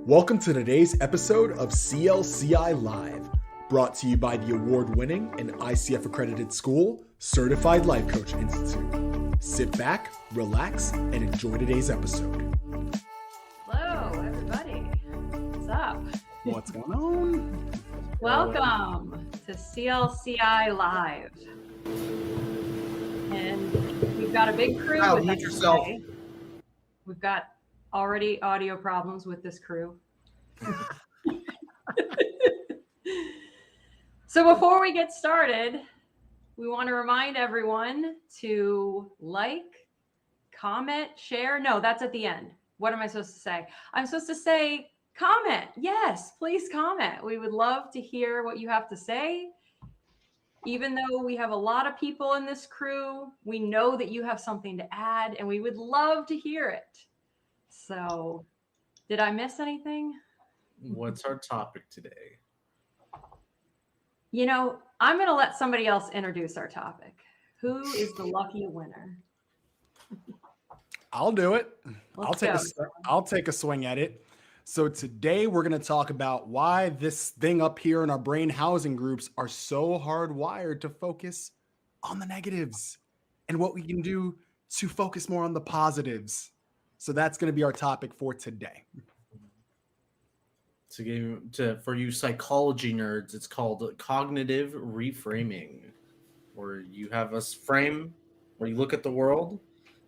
Welcome to today's episode of CLCI Live, brought to you by the award-winning and ICF accredited school, Certified Life Coach Institute. Sit back, relax, and enjoy today's episode. Hello, everybody. What's up? What's going on? Welcome to CLCI Live. And we've got a big crew with us today. We've got already audio problems with this crew. So before we get started, we want to remind everyone to like, comment, share. No, that's at the end. What am I supposed to say? I'm supposed to say comment. Yes, please comment. We would love to hear what you have to say. Even though we have a lot of people in this crew, we know that you have something to add and we would love to hear it. So, did I miss anything? What's our topic today? You know, I'm going to let somebody else introduce our topic. Who is the lucky winner? I'll do it. Let's go. I'll take a swing at it. So today we're going to talk about why this thing up here in our brain housing groups are so hardwired to focus on the negatives and what we can do to focus more on the positives. So that's going to be our topic for today. For you psychology nerds, it's called cognitive reframing, where you have a frame where you look at the world,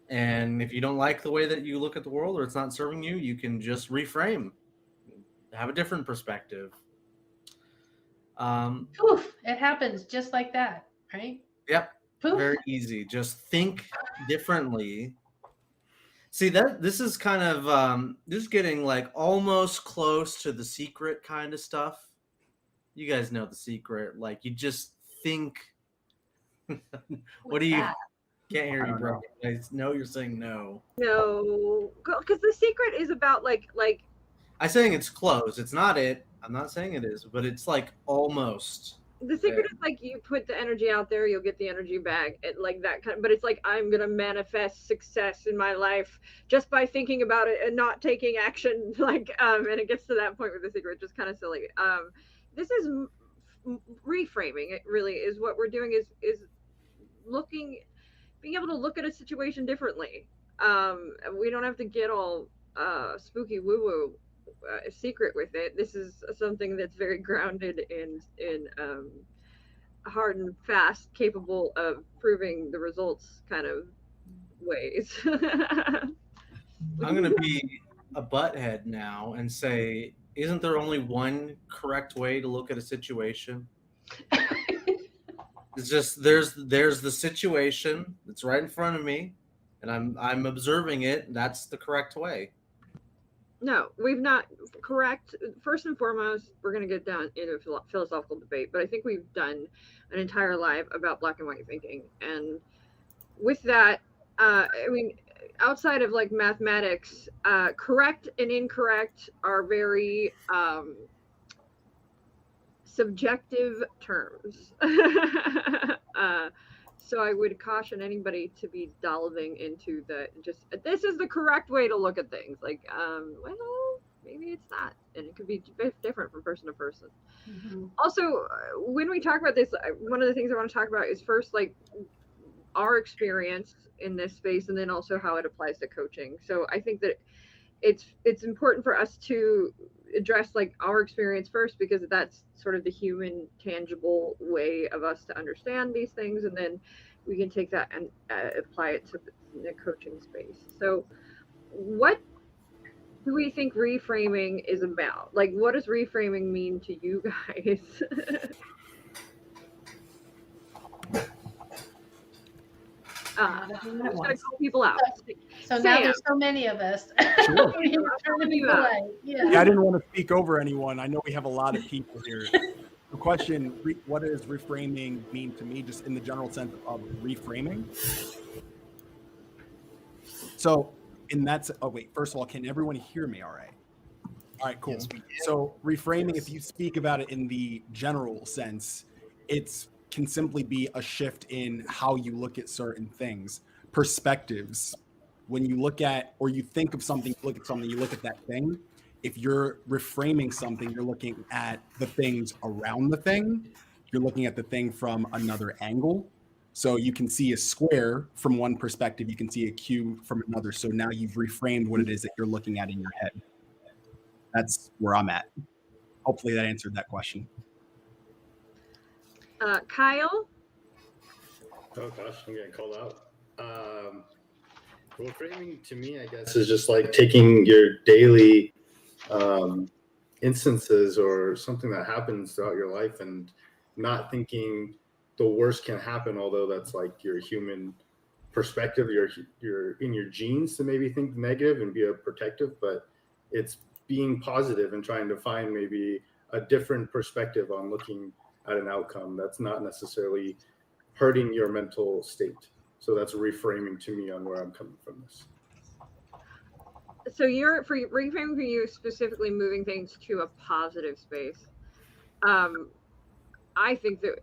and if you don't like the way that you look at the world or it's not serving you, you can just reframe, have a different perspective. Poof, it happens just like that, right? Yep. Poof. Very easy. Just think differently. See, this is kind of this is getting like almost close to The Secret kind of stuff. You guys know The Secret. Like, you just think. What do you? that? Can't hear you, bro. I know you're saying no. No, because The Secret is about like I'm saying it's close. It's not it. I'm not saying it is, but it's like almost. The Secret is like you put the energy out there, you'll get the energy back, and like that kind of. But it's like I'm gonna manifest success in my life just by thinking about it and not taking action. Like and it gets to that point with The Secret, just kind of silly. This is reframing. It really is what we're doing. Is looking. Being able to look at a situation differently. We don't have to get all spooky woo-woo secret with it. This is something that's very grounded in hard and fast, capable of proving the results kind of ways. I'm going to be a butthead now and say, isn't there only one correct way to look at a situation? It's just there's the situation that's right in front of me, and I'm observing it. That's the correct way. No, we've not correct. First and foremost, we're going to get down into a philosophical debate, but I think we've done an entire live about black and white thinking, and with that, I mean, outside of like mathematics, correct and incorrect are very subjective terms. So I would caution anybody to be delving into this is the correct way to look at things. Like, well, maybe it's not. And it could be different from person to person. Mm-hmm. Also, when we talk about this, one of the things I want to talk about is first, like, our experience in this space, and then also how it applies to coaching. So I think that it's important for us to address like our experience first, because that's sort of the human, tangible way of us to understand these things, and then we can take that and apply it to the coaching space. So what do we think reframing is about? Like, what does reframing mean to you guys? I'm just gonna call people out. So now there's so many of us. Sure. Yeah. I didn't want to speak over anyone. I know we have a lot of people here. The question, what does reframing mean to me, just in the general sense of reframing? So, first of all, can everyone hear me all right? All right, cool. Yes, so reframing, if you speak about it in the general sense, can simply be a shift in how you look at certain things, perspectives. When you look at, or you think of something, you look at that thing, If you're reframing something, you're looking at the things around the thing. You're looking at the thing from another angle. So you can see a square from one perspective, you can see a cube from another. So now you've reframed what it is that you're looking at in your head. That's where I'm at. Hopefully that answered that question. Kyle? Oh gosh, I'm getting called out. Well, framing to me, I guess, is just like taking your daily instances or something that happens throughout your life and not thinking the worst can happen, although that's like your human perspective. You're in your genes to maybe think negative and be a protective, but it's being positive and trying to find maybe a different perspective on looking at an outcome that's not necessarily hurting your mental state. So that's reframing to me on where I'm coming from this. So reframing for you specifically moving things to a positive space. I think that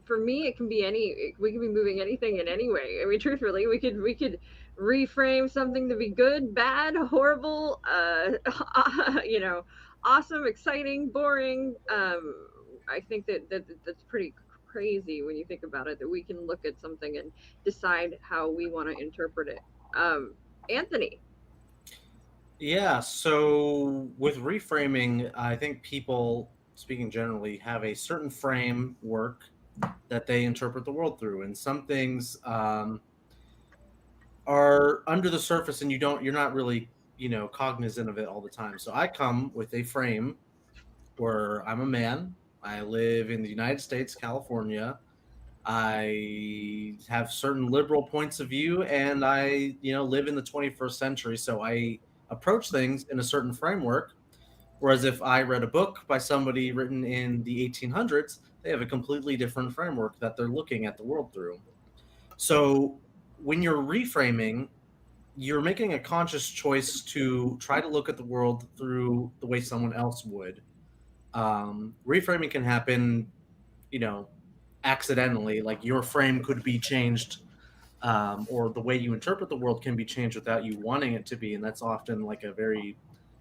for me it can be we can be moving anything in any way. I mean, truthfully, we could reframe something to be good, bad, horrible, you know, awesome, exciting, boring. I think that's pretty crazy when you think about it, that we can look at something and decide how we want to interpret it. Anthony. Yeah, so with reframing, I think people, speaking generally, have a certain framework that they interpret the world through, and some things are under the surface, and you're not really, cognizant of it all the time. So I come with a frame where I'm a man. I live in the United States, California. I have certain liberal points of view, and I, live in the 21st century. So I approach things in a certain framework. Whereas if I read a book by somebody written in the 1800s, they have a completely different framework that they're looking at the world through. So when you're reframing, you're making a conscious choice to try to look at the world through the way someone else would. Reframing can happen, accidentally. Like your frame could be changed, or the way you interpret the world can be changed without you wanting it to be, and that's often like a very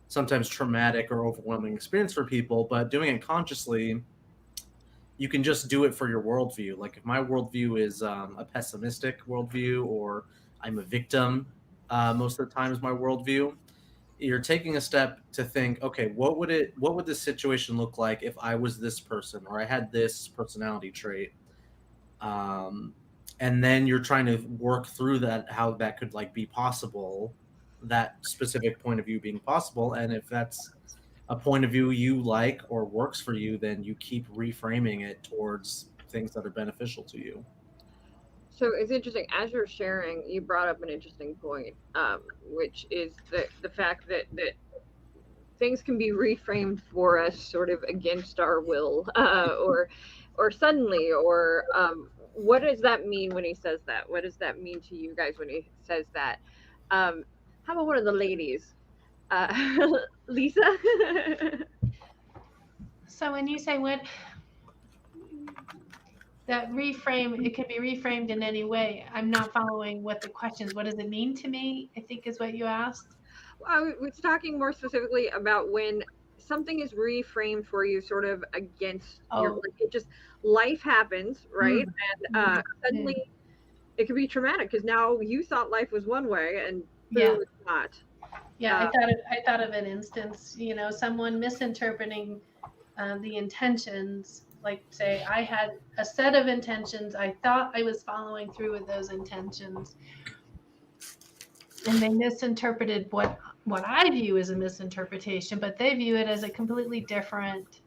sometimes traumatic or overwhelming experience for people. But doing it consciously, you can just do it for your worldview. Like if my worldview is a pessimistic worldview, or I'm a victim, most of the time is my worldview. You're taking a step to think, okay, what would this situation look like if I was this person, or I had this personality trait? And then you're trying to work through that, how that could like be possible, that specific point of view being possible. And if that's a point of view you like or works for you, then you keep reframing it towards things that are beneficial to you. So it's interesting, as you're sharing, you brought up an interesting point, which is the fact that things can be reframed for us sort of against our will, or suddenly, or what does that mean when he says that? What does that mean to you guys when he says that? How about one of the ladies? Lisa? So when you say that reframe, it can be reframed in any way. I'm not following what the question is. What does it mean to me? I think is what you asked. I was talking more specifically about when something is reframed for you sort of against your, like, it just, life happens, right? And suddenly it could be traumatic because now you thought life was one way and boom, it's not. Yeah, I thought of an instance, someone misinterpreting the intentions. Like, say I had a set of intentions, I thought I was following through with those intentions, and they misinterpreted what I view as a misinterpretation, but they view it as a completely different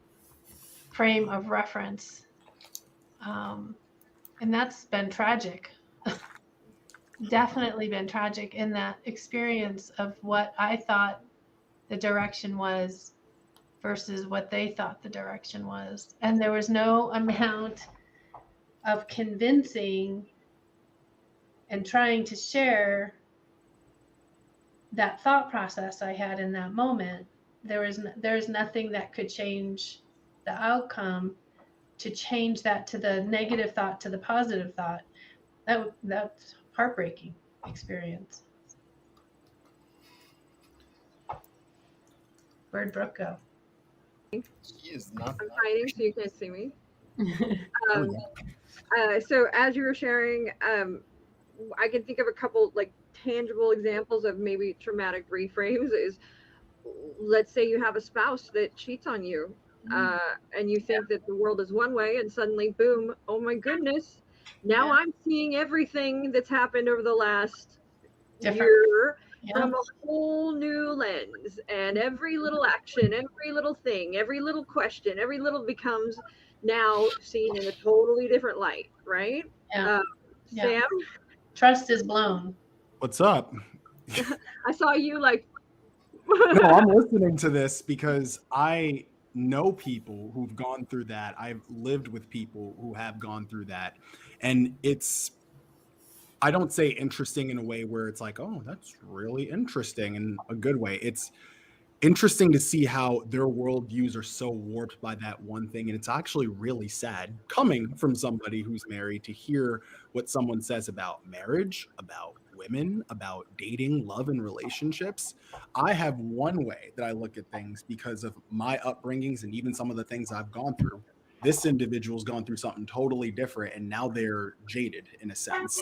frame of reference. And that's been tragic. Definitely been tragic in that experience of what I thought the direction was versus what they thought the direction was. And there was no amount of convincing and trying to share that thought process I had in that moment. There's nothing that could change the outcome to change that to the negative thought to the positive thought. That's heartbreaking experience. Where'd Brooke go? She is not. I'm hiding so you can't see me. There we Um, go. so as you were sharing, I can think of a couple like tangible examples of maybe traumatic reframes. Is let's say you have a spouse that cheats on you, and you think that the world is one way, and suddenly, boom! Oh my goodness! Now Yeah. I'm seeing everything that's happened over the last Different. year Yeah. from a whole new lens, and every little action, every little thing, every little question, every little becomes now seen in a totally different light, right? Yeah. Yeah. Sam, Trust is blown. What's up? I saw you like. No, I'm listening to this because I know people who've gone through that. I've lived with people who have gone through that. And it's, I don't say interesting in a way where it's like, oh, that's really interesting in a good way. It's interesting to see how their worldviews are so warped by that one thing. And it's actually really sad coming from somebody who's married to hear what someone says about marriage, about women, about dating, love, and relationships. I have one way that I look at things because of my upbringings and even some of the things I've gone through. This individual's gone through something totally different, and now they're jaded in a sense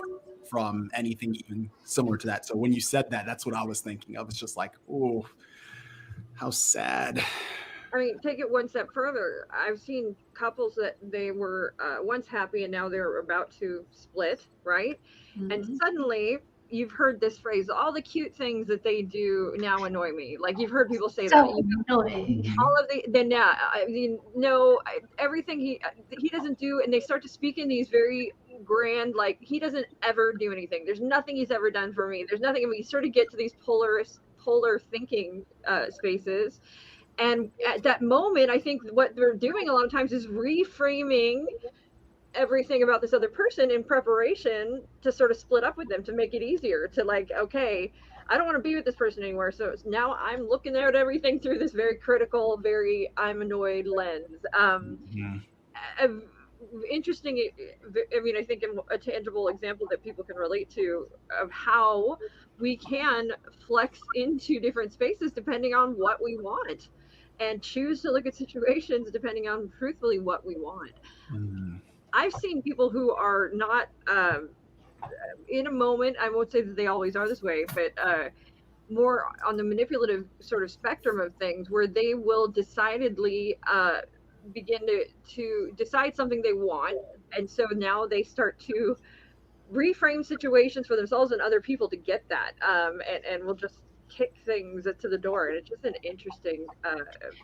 from anything even similar to that. So when you said that, that's what I was thinking of. It's just like, oh, how sad. I mean, take it one step further. I've seen couples that they were once happy and now they're about to split, right? And suddenly you've heard this phrase, all the cute things that they do now annoy me. Like you've heard people say that. So annoying. All of the, then yeah, I mean, no, everything he doesn't do, and they start to speak in these very grand, like he doesn't ever do anything. There's nothing he's ever done for me. There's nothing. I mean, you sort of get to these polar thinking spaces. And at that moment, I think what they're doing a lot of times is reframing everything about this other person in preparation to sort of split up with them, to make it easier to like, okay, I don't want to be with this person anymore. So now I'm looking at everything through this very critical, very I'm annoyed lens. Interesting. I mean, I think a tangible example that people can relate to of how we can flex into different spaces depending on what we want, and choose to look at situations depending on truthfully what we want. I've seen people who are not in a moment, I won't say that they always are this way, but more on the manipulative sort of spectrum of things, where they will decidedly begin to decide something they want. And so now they start to reframe situations for themselves and other people to get that, and will just kick things to the door. And it's just an interesting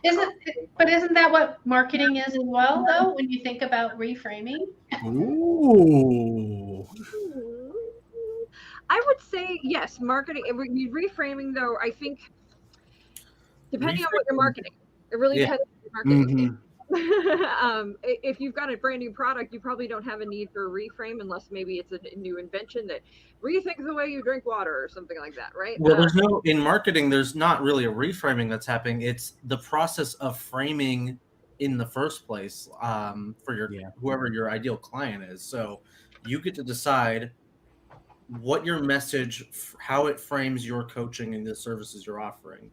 isn't that what marketing is as well, though, when you think about reframing? Ooh. I would say yes, marketing. Reframing, though, I think depending on what you're marketing, it really depends on what you're marketing. If you've got a brand new product, you probably don't have a need for a reframe unless maybe it's a new invention that rethinks the way you drink water or something like that, right? Well, there's no, in marketing, there's not really a reframing that's happening. It's the process of framing in the first place for your whoever your ideal client is. So you get to decide what your message, how it frames your coaching and the services you're offering.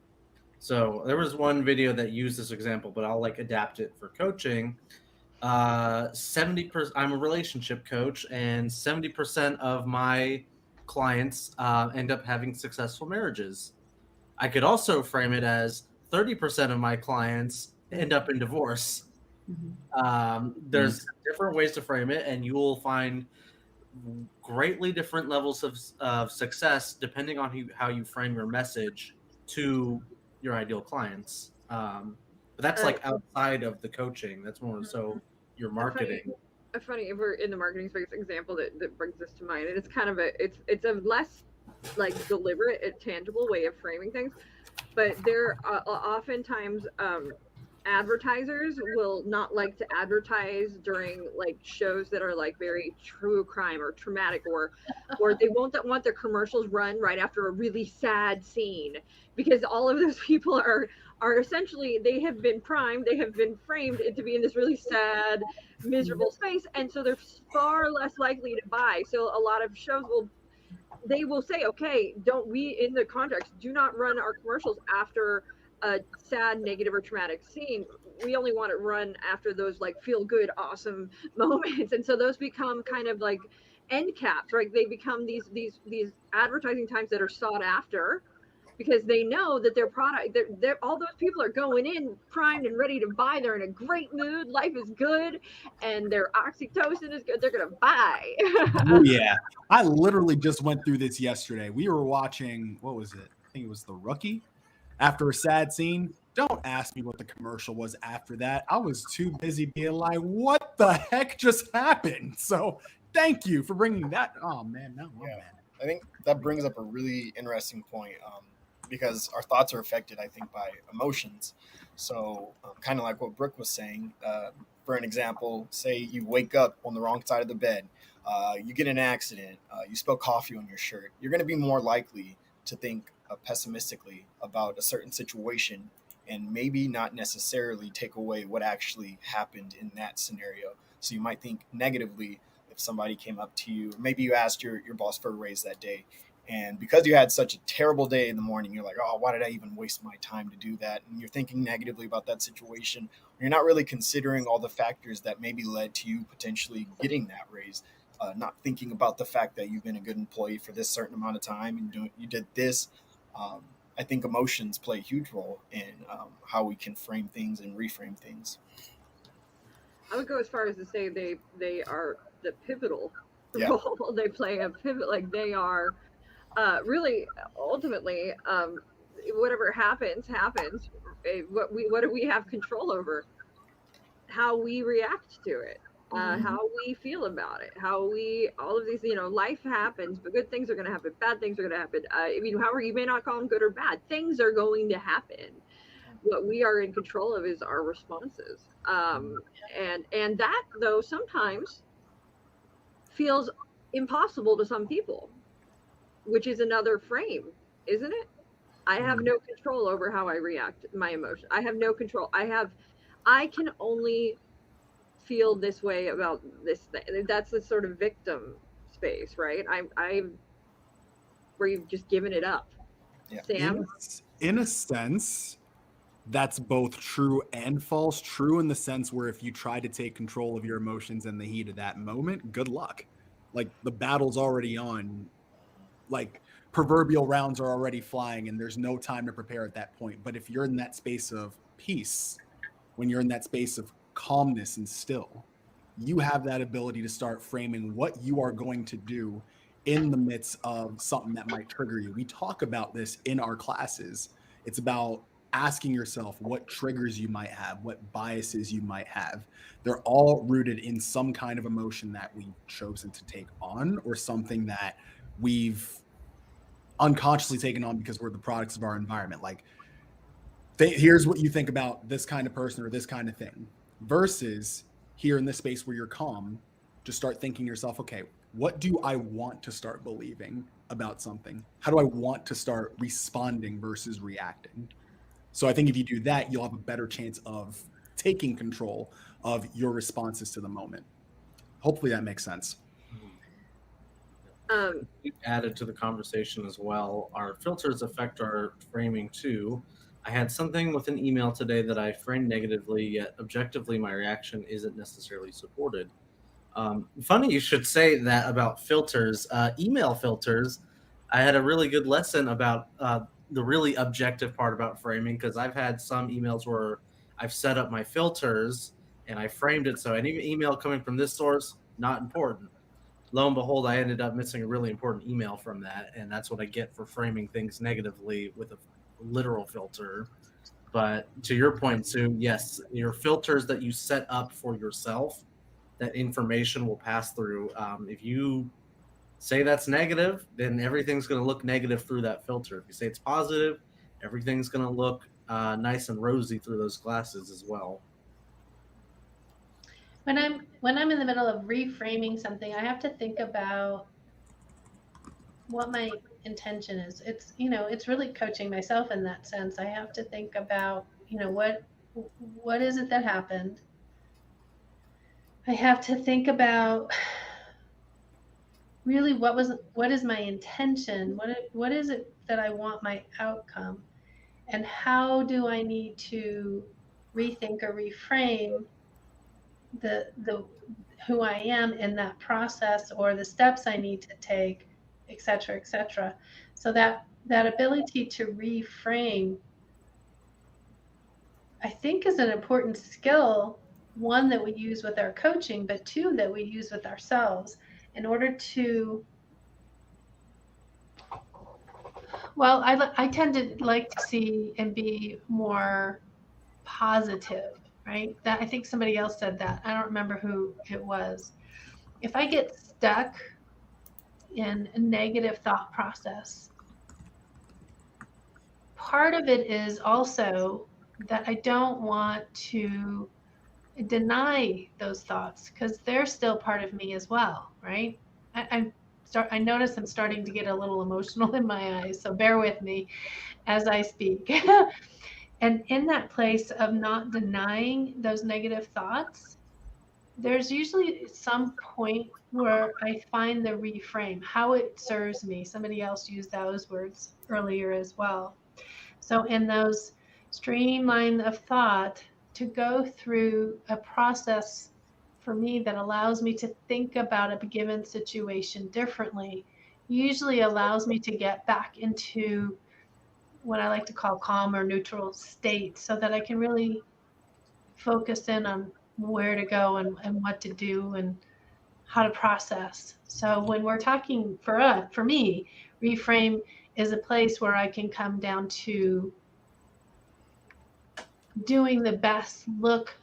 So there was one video that used this example, but I'll like adapt it for coaching. 70%, I'm a relationship coach, and 70% of my clients end up having successful marriages. I could also frame it as 30% of my clients end up in divorce. There's different ways to frame it, and you will find greatly different levels of success depending on how you frame your message to your ideal clients. But that's like outside of the coaching. That's more so your marketing. Funny, if we're in the marketing space, example that brings this to mind, and it's kind of it's a less like deliberate, tangible way of framing things, but there are oftentimes advertisers will not like to advertise during like shows that are like very true crime or traumatic, or they won't want their commercials run right after a really sad scene, because all of those people are essentially, they have been primed, they have been framed to be in this really sad, miserable space, and so they're far less likely to buy. So a lot of shows will say, okay, don't we in the contracts do not run our commercials after a sad, negative, or traumatic scene, we only want to run after those like feel good, awesome moments, and so those become kind of like end caps, right? They become these advertising times that are sought after because they know that their product, they're all those people are going in primed and ready to buy. They're in a great mood, life is good, and their oxytocin is good. They're gonna buy. Oh, yeah. I literally just went through this yesterday. We were watching, what was it? I think it was The Rookie. After a sad scene, don't ask me what the commercial was after that. I was too busy being like, what the heck just happened? So thank you for bringing that. Oh, man. No, Yeah. man. I think that brings up a really interesting point because our thoughts are affected, I think, by emotions. So, kind of like what Brooke was saying, for an example, say you wake up on the wrong side of the bed, you get in an accident, you spill coffee on your shirt, you're going to be more likely to think pessimistically about a certain situation and maybe not necessarily take away what actually happened in that scenario. So, you might think negatively if somebody came up to you, maybe you asked your boss for a raise that day. And because you had such a terrible day in the morning, you're like, oh, why did I even waste my time to do that? And you're thinking negatively about that situation. You're not really considering all the factors that maybe led to you potentially getting that raise. Not thinking about the fact that you've been a good employee for this certain amount of time and you did this. I think emotions play a huge role in how we can frame things and reframe things. I would go as far as to say they are the pivotal Yeah. role. They play a pivot, like they are really ultimately whatever happens. What do we have control over? How we react to it, how we feel about it, all of these, life happens, but good things are going to happen, bad things are going to happen. However, you may not call them good or bad, things are going to happen. What we are in control of is our responses. And that though sometimes feels impossible to some people, which is another frame, isn't it? I have no control over how I react, my emotion. I have no control. I can only feel this way about this thing. That's the sort of victim space, right? I where you've just given it up. Yeah. Sam? In a sense, that's both true and false. True in the sense where if you try to take control of your emotions in the heat of that moment, good luck. Like the battle's already on. Like proverbial rounds are already flying and there's no time to prepare at that point. But if you're in that space of peace, when you're in that space of calmness and still, you have that ability to start framing what you are going to do in the midst of something that might trigger you. We talk about this in our classes. It's about asking yourself what triggers you might have, what biases you might have. They're all rooted in some kind of emotion that we've chosen to take on or something that we've unconsciously taken on because we're the products of our environment. Like, here's what you think about this kind of person or this kind of thing versus here in this space where you're calm, just start thinking yourself, okay, what do I want to start believing about something? How do I want to start responding versus reacting? So I think if you do that, you'll have a better chance of taking control of your responses to the moment. Hopefully that makes sense. We've added to the conversation as well. Our filters affect our framing too. I had something with an email today that I framed negatively, yet objectively my reaction isn't necessarily supported. Funny you should say that about filters. Email filters, I had a really good lesson about the really objective part about framing, because I've had some emails where I've set up my filters and I framed it so any email coming from this source, not important. Lo and behold, I ended up missing a really important email from that, and that's what I get for framing things negatively with a literal filter. But to your point, Sue, yes, your filters that you set up for yourself, that information will pass through. If you say that's negative, then everything's going to look negative through that filter. If you say it's positive, everything's going to look nice and rosy through those glasses as well. When I'm in the middle of reframing something, I have to think about what my intention is. It's really coaching myself in that sense. I have to think about, what is it that happened? I have to think about really what is my intention? What is it that I want my outcome? and how do I need to rethink or reframe the who I am in that process, or the steps I need to take, et cetera, et cetera. So that ability to reframe, I think, is an important skill, one that we use with our coaching, but two, that we use with ourselves in order to, well, I tend to like to see and be more positive, right? That, I think somebody else said that. I don't remember who it was. If I get stuck in a negative thought process, part of it is also that I don't want to deny those thoughts because they're still part of me as well, right? I notice I'm starting to get a little emotional in my eyes, so bear with me as I speak. And in that place of not denying those negative thoughts, there's usually some point where I find the reframe, how it serves me. Somebody else used those words earlier as well. So in those streamline of thought, to go through a process for me that allows me to think about a given situation differently, usually allows me to get back into what I like to call calm or neutral state, so that I can really focus in on where to go and what to do and how to process. So when we're talking for me, reframe is a place where I can come down to doing the best look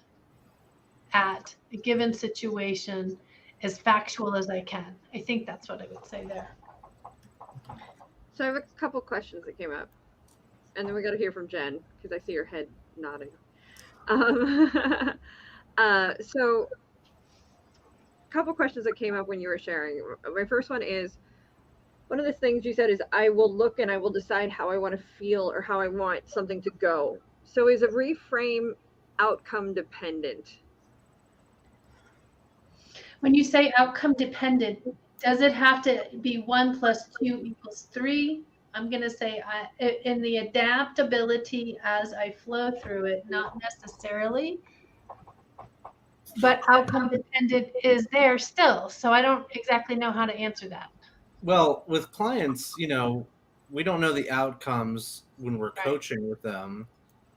at a given situation as factual as I can. I think that's what I would say there. So I have a couple questions that came up, and then we got to hear from Jen because I see your head nodding. So a couple questions that came up when you were sharing. My first one is, one of the things you said is, I will look and I will decide how I want to feel or how I want something to go. So is a reframe outcome dependent? When you say outcome dependent, does it have to be 1 + 2 = 3? I'm going to say in the adaptability as I flow through it, not necessarily, but outcome dependent is there still. So I don't exactly know how to answer that. Well, with clients, we don't know the outcomes when we're Right. coaching with them,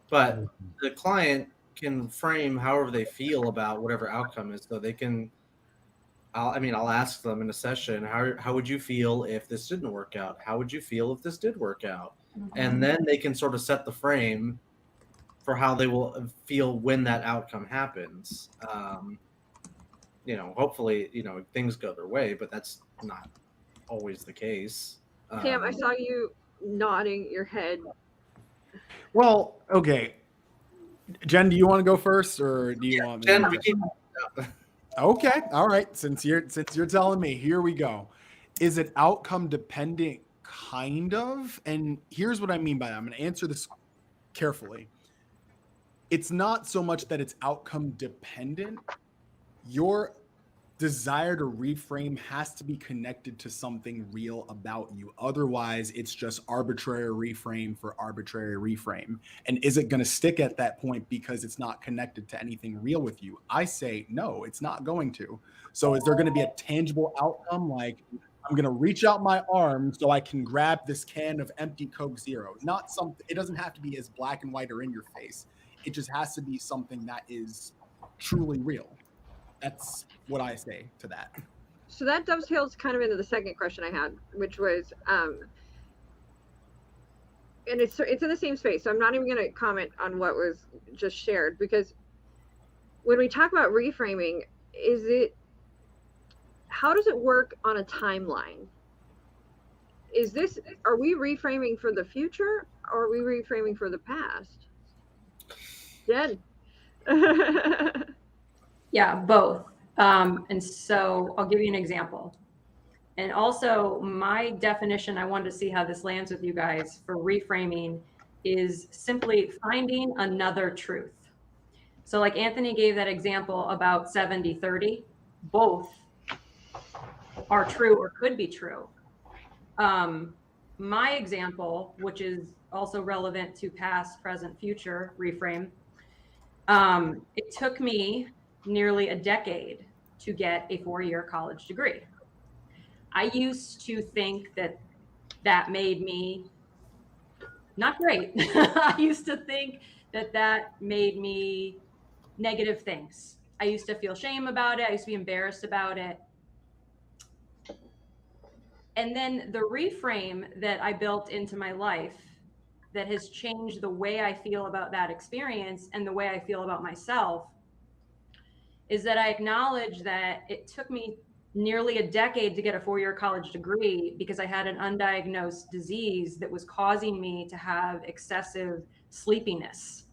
but the client can frame however they feel about whatever outcome is. So they can, I'll ask them in a session, how would you feel if this didn't work out? How would you feel if this did work out? And then they can sort of set the frame for how they will feel when that outcome happens. Hopefully, things go their way, but that's not always the case. Pam, I saw you nodding your head. Well, okay. Jen, do you want to go first, or do you want me? Jen, Okay, all right. Since you're telling me, here we go. Is it outcome dependent? Kind of. And here's what I mean by that. I'm going to answer this carefully. It's not so much that it's outcome dependent. Your desire to reframe has to be connected to something real about you. Otherwise, it's just arbitrary reframe for arbitrary reframe. And is it going to stick at that point because it's not connected to anything real with you? I say no, it's not going to. So is there going to be a tangible outcome, like I'm going to reach out my arm so I can grab this can of empty Coke Zero? Not something, it doesn't have to be as black and white or in your face. It just has to be something that is truly real. That's what I say to that. So that dovetails kind of into the second question I had, which was, and it's in the same space. So I'm not even going to comment on what was just shared, because when we talk about reframing, how does it work on a timeline? Are we reframing for the future, or are we reframing for the past? Jen. Yeah, both. And so I'll give you an example. And also my definition, I wanted to see how this lands with you guys, for reframing is simply finding another truth. So like Anthony gave that example about 70-30, both are true or could be true. my example, which is also relevant to past, present, future reframe, it took me nearly a decade to get a 4-year college degree. I used to think that that made me not great. I used to think that that made me negative things. I used to feel shame about it. I used to be embarrassed about it. And then the reframe that I built into my life that has changed the way I feel about that experience and the way I feel about myself is that I acknowledge that it took me nearly a decade to get a 4-year college degree because I had an undiagnosed disease that was causing me to have excessive sleepiness.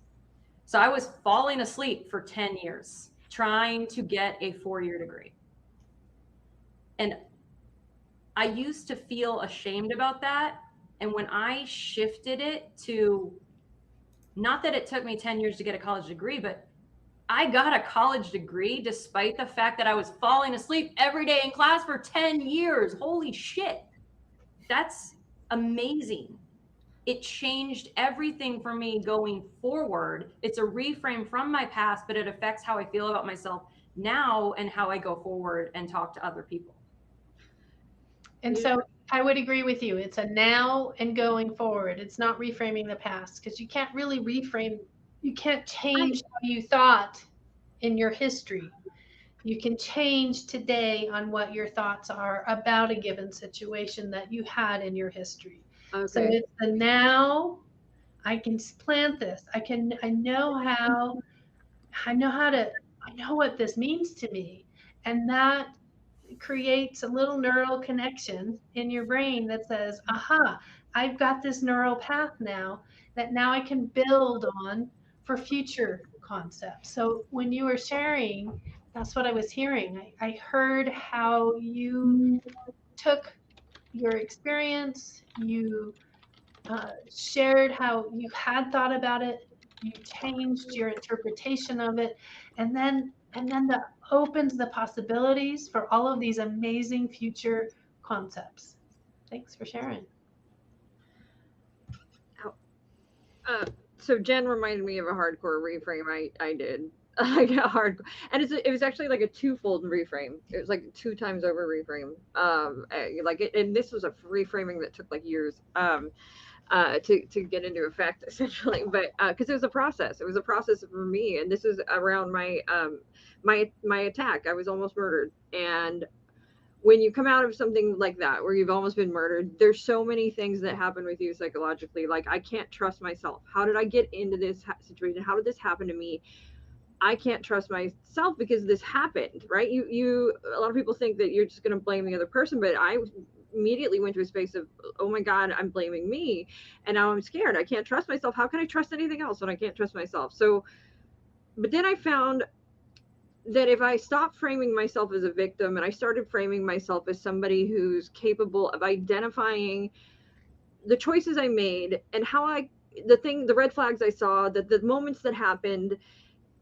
So I was falling asleep for 10 years trying to get a 4-year degree. And I used to feel ashamed about that. And when I shifted it to, not that it took me 10 years to get a college degree, but I got a college degree despite the fact that I was falling asleep every day in class for 10 years. Holy shit. That's amazing. It changed everything for me going forward. It's a reframe from my past, but it affects how I feel about myself now and how I go forward and talk to other people. And so I would agree with you. It's a now and going forward. It's not reframing the past because you can't really reframe. You can't change how you thought in your history. You can change today on what your thoughts are about a given situation that you had in your history. Okay. So it's the now. I can plant this. I know what this means to me. And that creates a little neural connection in your brain that says, aha, I've got this neural path now that now I can build on for future concepts. So when you were sharing, that's what I was hearing. I heard how you took your experience, you shared how you had thought about it, you changed your interpretation of it, and then that opens the possibilities for all of these amazing future concepts. Thanks for sharing. So Jen reminded me of a hardcore reframe I did. I got hard, and it was actually like a twofold reframe. It was like 2 times over reframe. And this was a reframing that took like years to get into effect essentially, but because it was a process. It was a process for me, and this is around my my attack. I was almost murdered, and when you come out of something like that where you've almost been murdered, there's so many things that happen with you psychologically. Like, I can't trust myself. How did I get into this situation? How did this happen to me? I can't trust myself because this happened, right? You a lot of people think that you're just going to blame the other person, but I immediately went to a space of, oh my God, I'm blaming me, and now I'm scared. I can't trust myself. How can I trust anything else when I can't trust myself? So, but then I found that if I stopped framing myself as a victim and I started framing myself as somebody who's capable of identifying the choices I made and the red flags I saw, the moments that happened,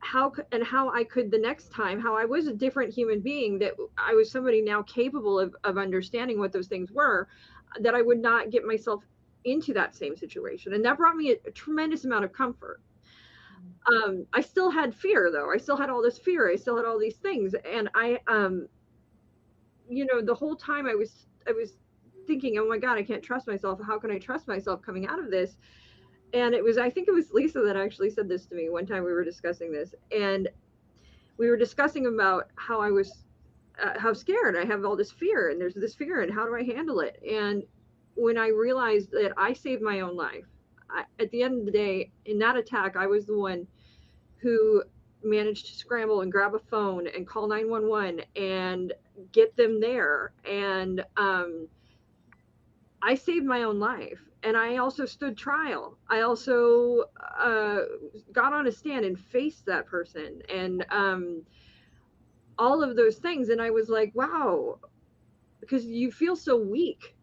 how I could the next time, how I was a different human being, that I was somebody now capable of understanding what those things were, that I would not get myself into that same situation. And that brought me a tremendous amount of comfort. I still had fear though. I still had all this fear. I still had all these things. And I, the whole time I was thinking, oh my God, I can't trust myself. How can I trust myself coming out of this? And I think it was Lisa that actually said this to me one time. We were discussing this, and we were discussing about how I was, how scared I have all this fear, and there's this fear, and how do I handle it? And when I realized that I saved my own life, at the end of the day, in that attack, I was the one who managed to scramble and grab a phone and call 911 and get them there. And I saved my own life. And I also stood trial. I also got on a stand and faced that person, and all of those things. And I was like, wow, because you feel so weak.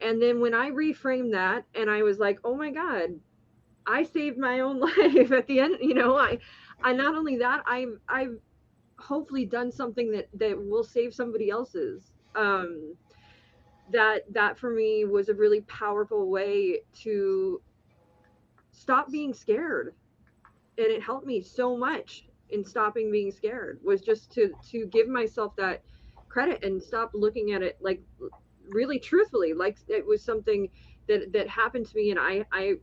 And then when I reframed that, and I was like, oh my God, I saved my own life at the end. I not only that, I've hopefully done something that will save somebody else's. that for me was a really powerful way to stop being scared. And it helped me so much in stopping being scared, was just to give myself that credit and stop looking at it like really truthfully, like it was something that happened to me and I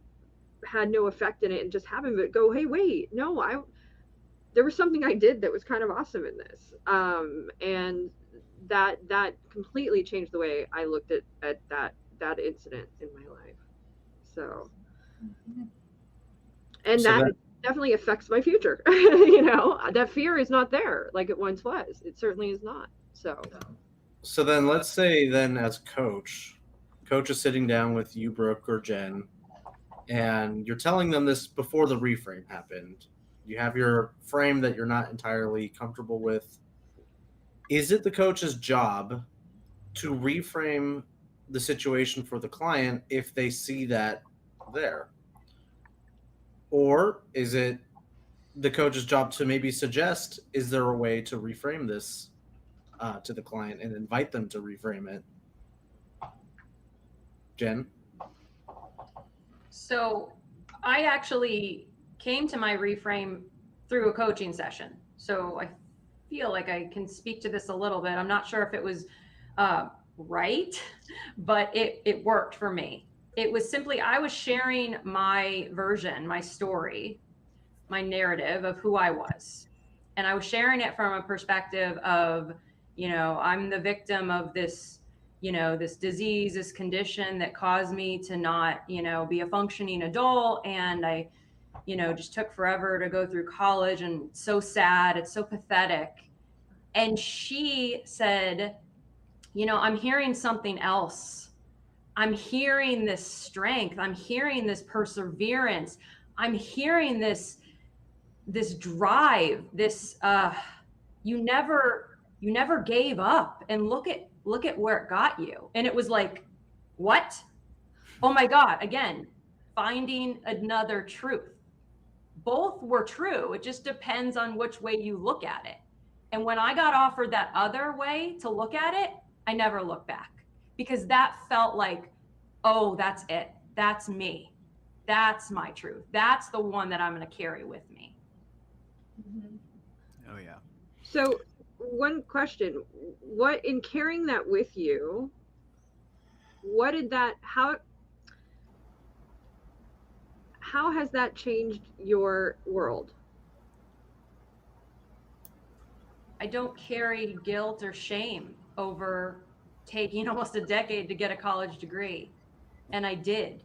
had no effect in it and just happened, but go, hey, wait, no, there was something I did that was kind of awesome in this. And that completely changed the way I looked at that incident in my life. So, and So that that- definitely affects my future. You know, that fear is not there like it once was. It certainly is not. So then let's say then as coach is sitting down with you, Brooke or Jen, and you're telling them this before the reframe happened. You have your frame that you're not entirely comfortable with. Is it the coach's job to reframe the situation for the client if they see that there? Or is it the coach's job to maybe suggest, is there a way to reframe this to the client and invite them to reframe it? Jen? So I actually came to my reframe through a coaching session. So I feel like I can speak to this a little bit. I'm not sure if it was right, but it worked for me. It was simply, I was sharing my version, my story, my narrative of who I was. And I was sharing it from a perspective of, you know, I'm the victim of this, you know, this disease, this condition that caused me to not, you know, be a functioning adult. And I, you know, just took forever to go through college, and it's so sad. It's so pathetic. And she said, you know, I'm hearing something else. I'm hearing this strength. I'm hearing this perseverance. I'm hearing this drive, this you never gave up, and look at where it got you. And it was like, what? Oh my God, again, finding another truth. Both were true. It just depends on which way you look at it. And when I got offered that other way to look at it, I never looked back, because that felt like, oh, that's it. That's me. That's my truth. That's the one that I'm going to carry with me. Oh yeah. So one question, what, in carrying that with you, what did that, how has that changed your world? I don't carry guilt or shame over taking almost a decade to get a college degree. And I did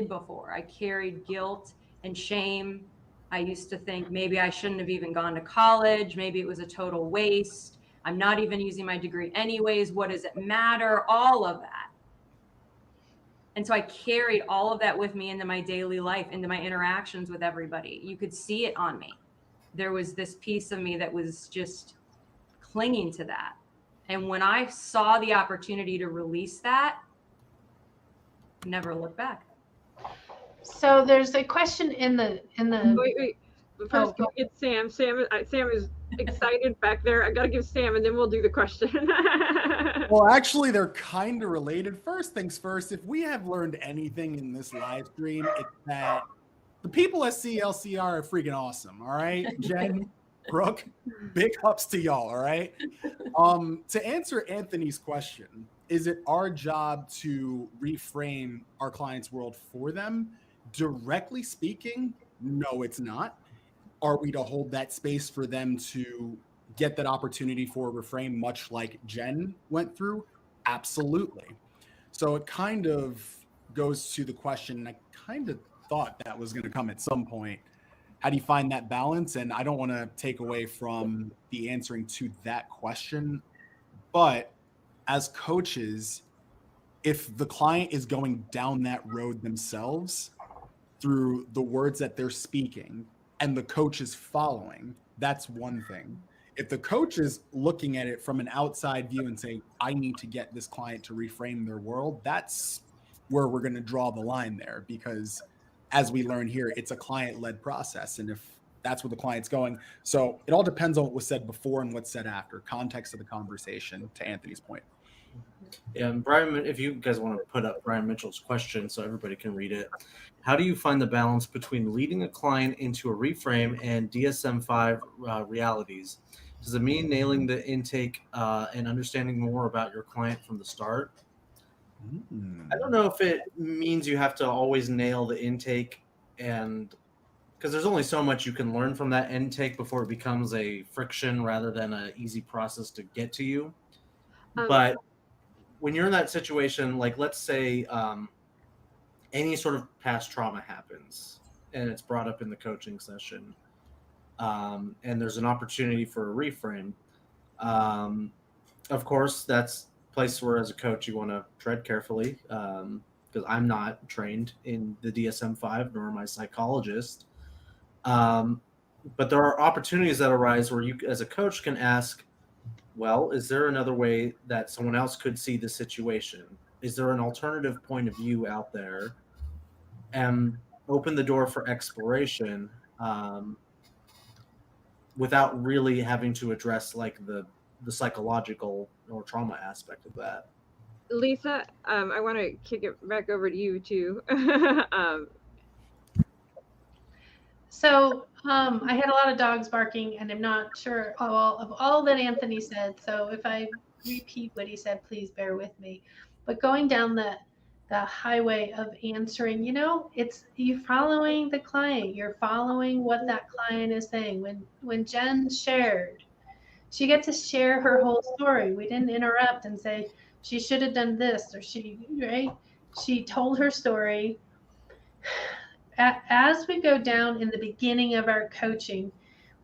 before. I carried guilt and shame. I used to think maybe I shouldn't have even gone to college. Maybe it was a total waste. I'm not even using my degree anyways. What does it matter? All of that. And so I carried all of that with me into my daily life, into my interactions with everybody. You could see it on me. There was this piece of me that was just clinging to that. And when I saw the opportunity to release that, never look back. So there's a question in the Wait. First, can we get Sam? Sam is excited back there. I gotta give Sam, and then we'll do the question. Well, actually, they're kind of related. First things first, if we have learned anything in this live stream, it's that the people at CLCR are freaking awesome. All right, Jen, Brooke, big ups to y'all. All right. To answer Anthony's question, is it our job to reframe our client's world for them? Directly speaking, no, it's not. Are we to hold that space for them to get that opportunity for a reframe, much like Jen went through? Absolutely. So it kind of goes to the question, and I kind of thought that was going to come at some point. How do you find that balance? And I don't want to take away from the answering to that question, but as coaches, if the client is going down that road themselves through the words that they're speaking and the coach is following, that's one thing. If the coach is looking at it from an outside view and saying, I need to get this client to reframe their world, that's where we're going to draw the line there, because as we learn here, it's a client-led process. And if that's where the client's going, so it all depends on what was said before and what's said after, context of the conversation, to Anthony's point. Yeah, and Brian, if you guys want to put up Brian Mitchell's question so everybody can read it, how do you find the balance between leading a client into a reframe and DSM-5 realities? Does it mean nailing the intake and understanding more about your client from the start? I don't know if it means you have to always nail the intake, and because there's only so much you can learn from that intake before it becomes a friction rather than an easy process to get to you. But when you're in that situation, like let's say any sort of past trauma happens and it's brought up in the coaching session, and there's an opportunity for a reframe, of course, that's a place where as a coach you want to tread carefully, because I'm not trained in the DSM-5, nor am I a psychologist. But there are opportunities that arise where you as a coach can ask, well, is there another way that someone else could see the situation? Is there an alternative point of view out there? And open the door for exploration, without really having to address like the psychological or trauma aspect of that. Lisa, I want to kick it back over to you too. So I had a lot of dogs barking, and I'm not sure of all that Anthony said. So if I repeat what he said, please bear with me. But going down the highway of answering, it's you following the client. You're following what that client is saying. When Jen shared, she got to share her whole story. We didn't interrupt and say she should have done this or right. She told her story. As we go down in the beginning of our coaching,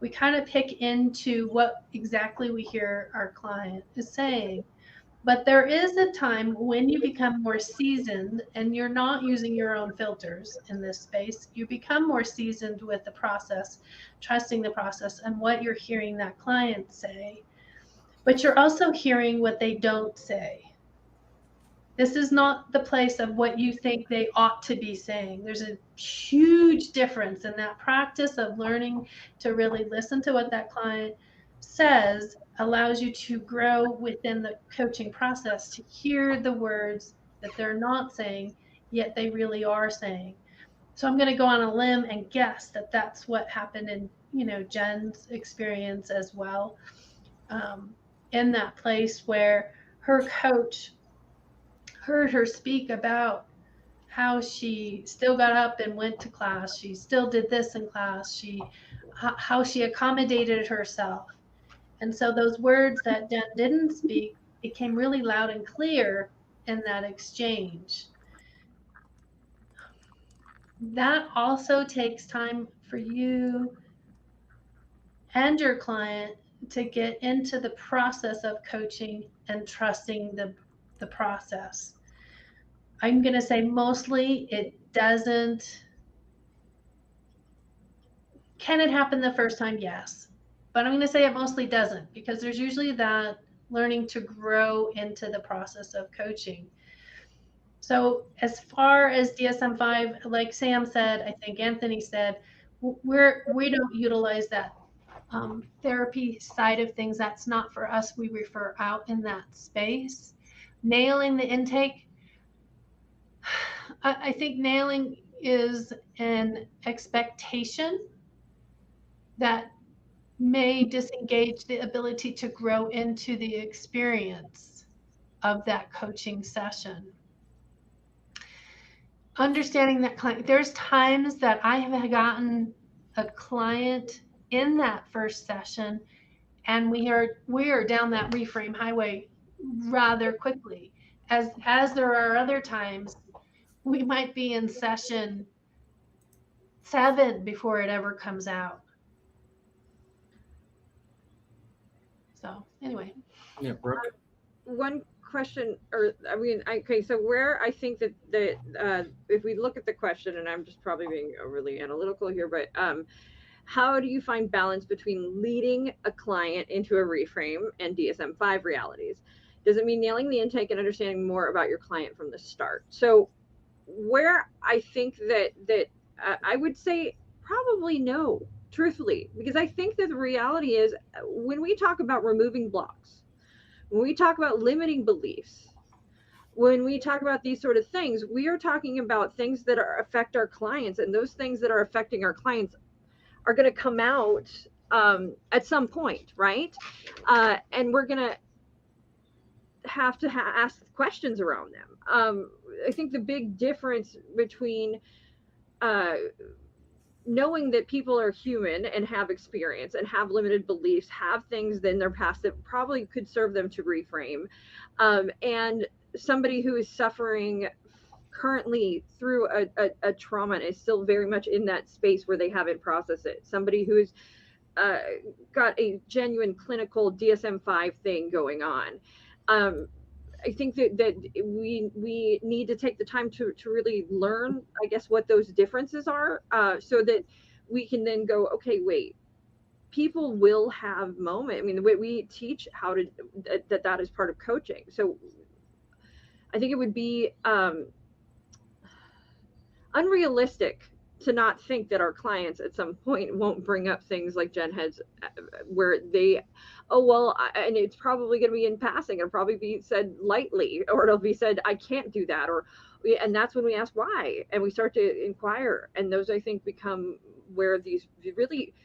we kind of pick into what exactly we hear our client is saying. But there is a time when you become more seasoned and you're not using your own filters in this space. You become more seasoned with the process, trusting the process and what you're hearing that client say. But you're also hearing what they don't say. This is not the place of what you think they ought to be saying. There's a huge difference in that practice of learning to really listen to what that client says allows you to grow within the coaching process to hear the words that they're not saying, yet they really are saying. So I'm going to go on a limb and guess that that's what happened in, Jen's experience as well. In that place where her coach heard her speak about how she still got up and went to class. She still did this in class. How she accommodated herself. And so those words that Jen didn't speak became really loud and clear in that exchange. That also takes time for you and your client to get into the process of coaching and trusting the process. I'm going to say mostly it doesn't. Can it happen the first time? Yes. But I'm going to say it mostly doesn't, because there's usually that learning to grow into the process of coaching. So as far as DSM-5, like Sam said, I think Anthony said, we don't utilize that therapy side of things. That's not for us. We refer out in that space. Nailing the intake, I think nailing is an expectation that may disengage the ability to grow into the experience of that coaching session. Understanding that client, there's times that I have gotten a client in that first session and we are down that reframe highway rather quickly. As there are other times we might be in session 7 before it ever comes out. So anyway. Yeah, Brooke. One question, okay, so where I think that if we look at the question, and I'm just probably being really analytical here, but how do you find balance between leading a client into a reframe and DSM-5 realities? Does it mean nailing the intake and understanding more about your client from the start? So where I think that I would say probably no, truthfully, because I think that the reality is when we talk about removing blocks, When we talk about limiting beliefs, when we talk about these sort of things, we are talking about things that affect our clients, and those things that are affecting our clients are going to come out at some point, right? And we're going to have to ask questions around them. I think the big difference between knowing that people are human and have experience and have limited beliefs, have things in their past that probably could serve them to reframe, and somebody who is suffering currently through a trauma and is still very much in that space where they haven't processed it. Somebody who's got a genuine clinical DSM-5 thing going on. I think that we need to take the time to really learn, I guess, what those differences are, so that we can then go, okay, wait, people will have moments. I mean, the way we teach how to, that is part of coaching. So I think it would be unrealistic to not think that our clients at some point won't bring up things like Jen has, where they, oh, well, and it's probably going to be in passing. It'll probably be said lightly, or it'll be said, I can't do that. And that's when we ask why, and we start to inquire. And those, I think, become where these really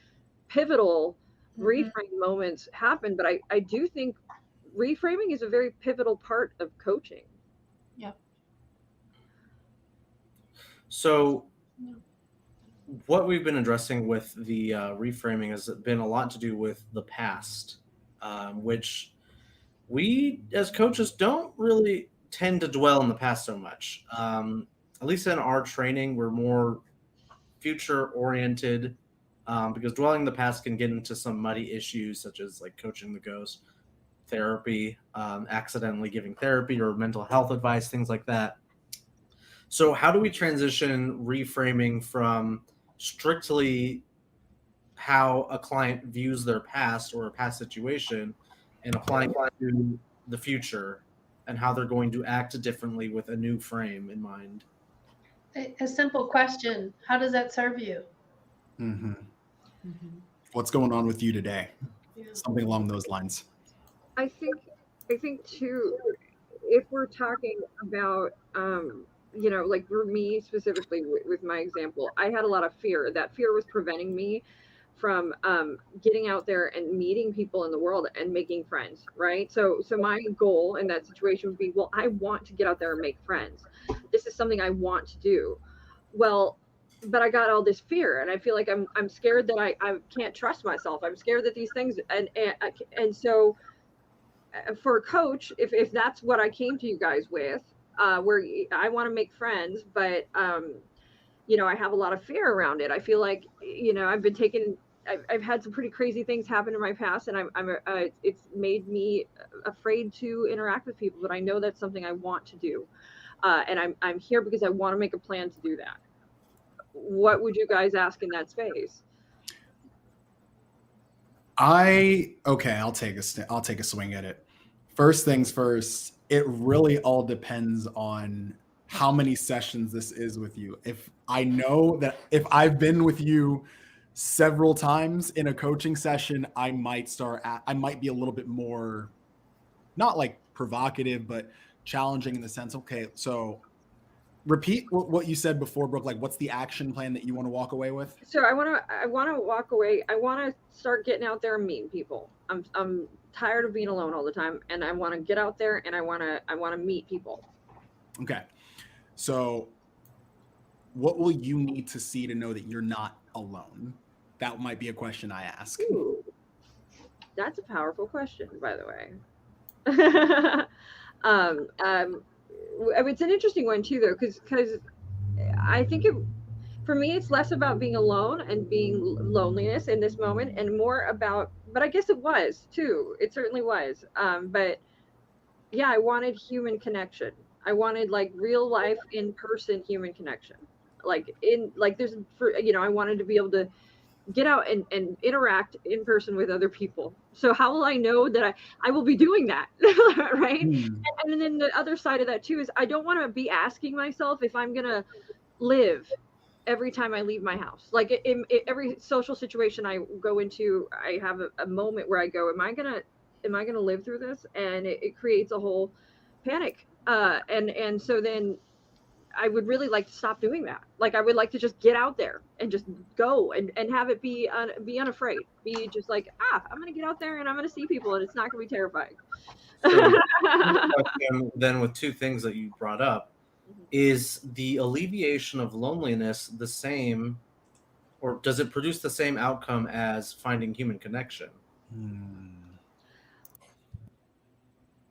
pivotal reframe moments happen. But I do think reframing is a very pivotal part of coaching. Yep. So what we've been addressing with the reframing has been a lot to do with the past, which we as coaches don't really tend to dwell in the past so much. At least in our training, we're more future oriented, because dwelling in the past can get into some muddy issues, such as like coaching the ghost, therapy, accidentally giving therapy or mental health advice, things like that. So how do we transition reframing from strictly how a client views their past or a past situation and applying it to the future and how they're going to act differently with a new frame in mind? A simple question: how does that serve you? Mm-hmm. What's going on with you today? Yeah. Something along those lines. I think too, if we're talking about, you know, like for me specifically with my example, I had a lot of fear. That fear was preventing me from getting out there and meeting people in the world and making friends, right? So my goal in that situation would be, well, I want to get out there and make friends. This is something I want to do. Well, but I got all this fear, and I feel like I'm scared that I can't trust myself. I'm scared that these things, and so for a coach, if that's what I came to you guys with, where I want to make friends, but you know, I have a lot of fear around it. I feel like, you know, I've had some pretty crazy things happen in my past, and it's made me afraid to interact with people. But I know that's something I want to do, and I'm here because I want to make a plan to do that. What would you guys ask in that space? I'll take a swing at it. First things first, it really all depends on how many sessions this is with you. If I know that if I've been with you several times in a coaching session, I might be a little bit more, not like provocative, but challenging in the sense, okay, so repeat what you said before, Brooke. Like, what's the action plan that you want to walk away with? So I want to walk away. I want to start getting out there and meeting people. I'm tired of being alone all the time, and I want to get out there and I want to meet people. Okay. So what will you need to see to know that you're not alone? That might be a question I ask. Ooh, that's a powerful question, by the way. It's an interesting one too, though, because I think for me, it's less about being alone and being loneliness in this moment, and more about, but I guess it was too. It certainly was. But yeah, I wanted human connection. I wanted like real life, in person human connection. I wanted to be able to get out and interact in person with other people. So how will I know that I will be doing that? Right. And then the other side of that too is I don't want to be asking myself if I'm going to live every time I leave my house. Like in every social situation I go into, I have a moment where I go, am I going to am I going to live through this? And it creates a whole panic. And so then I would really like to stop doing that. Like I would like to just get out there and just go and have it be unafraid. Be just like, I'm going to get out there and I'm going to see people and it's not going to be terrifying. So then with two things that you brought up, is the alleviation of loneliness the same, or does it produce the same outcome as finding human connection?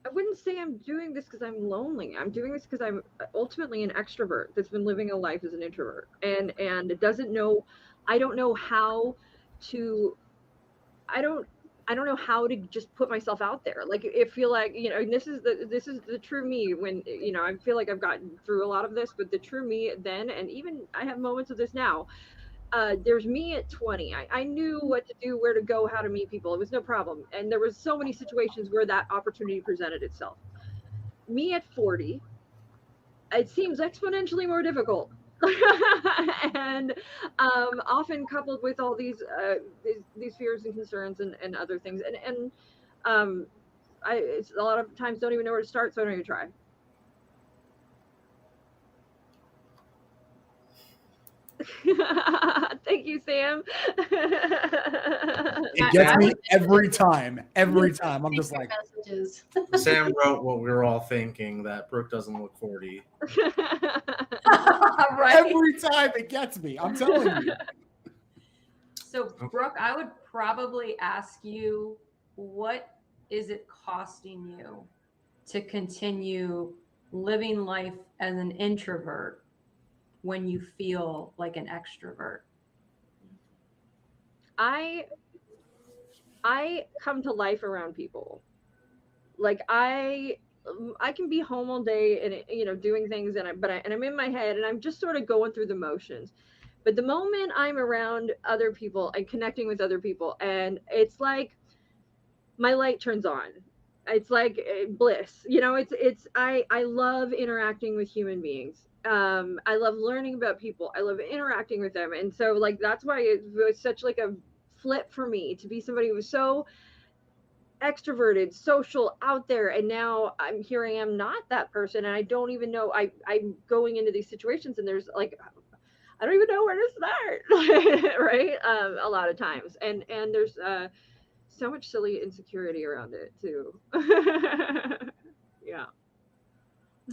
I wouldn't say I'm doing this because I'm lonely. I'm doing this because I'm ultimately an extrovert that's been living a life as an introvert, and it doesn't know. I don't know how to. I don't know how to just put myself out there. Like it feel like, you know, and this is the true me when, you know, I feel like I've gotten through a lot of this, but the true me then, and even I have moments of this now. There's me at 20. I knew what to do, where to go, how to meet people. It was no problem. And there was so many situations where that opportunity presented itself. Me at 40, it seems exponentially more difficult. And often coupled with all these fears and concerns and other things. And it's a lot of times don't even know where to start, so I don't even try. Thank you, Sam. It gets me every time. Every time. I'm just like, messages. Sam wrote what we were all thinking, that Brooke doesn't look 40. Right. every time it gets me. I'm telling you. So, Brooke, I would probably ask you, what is it costing you to continue living life as an introvert when you feel like an extrovert? I come to life around people. Like I can be home all day and, you know, doing things, and I'm in my head and I'm just sort of going through the motions. But the moment I'm around other people and connecting with other people, and it's like my light turns on. It's like bliss. You know, I love interacting with human beings. I love learning about people. I love interacting with them. And so like that's why it was such like a flip for me to be somebody who was so extroverted, social, out there, and now I am not that person, and I don't even know. I'm going into these situations and there's like I don't even know where to start. Right. A lot of times, and there's so much silly insecurity around it too. Yeah.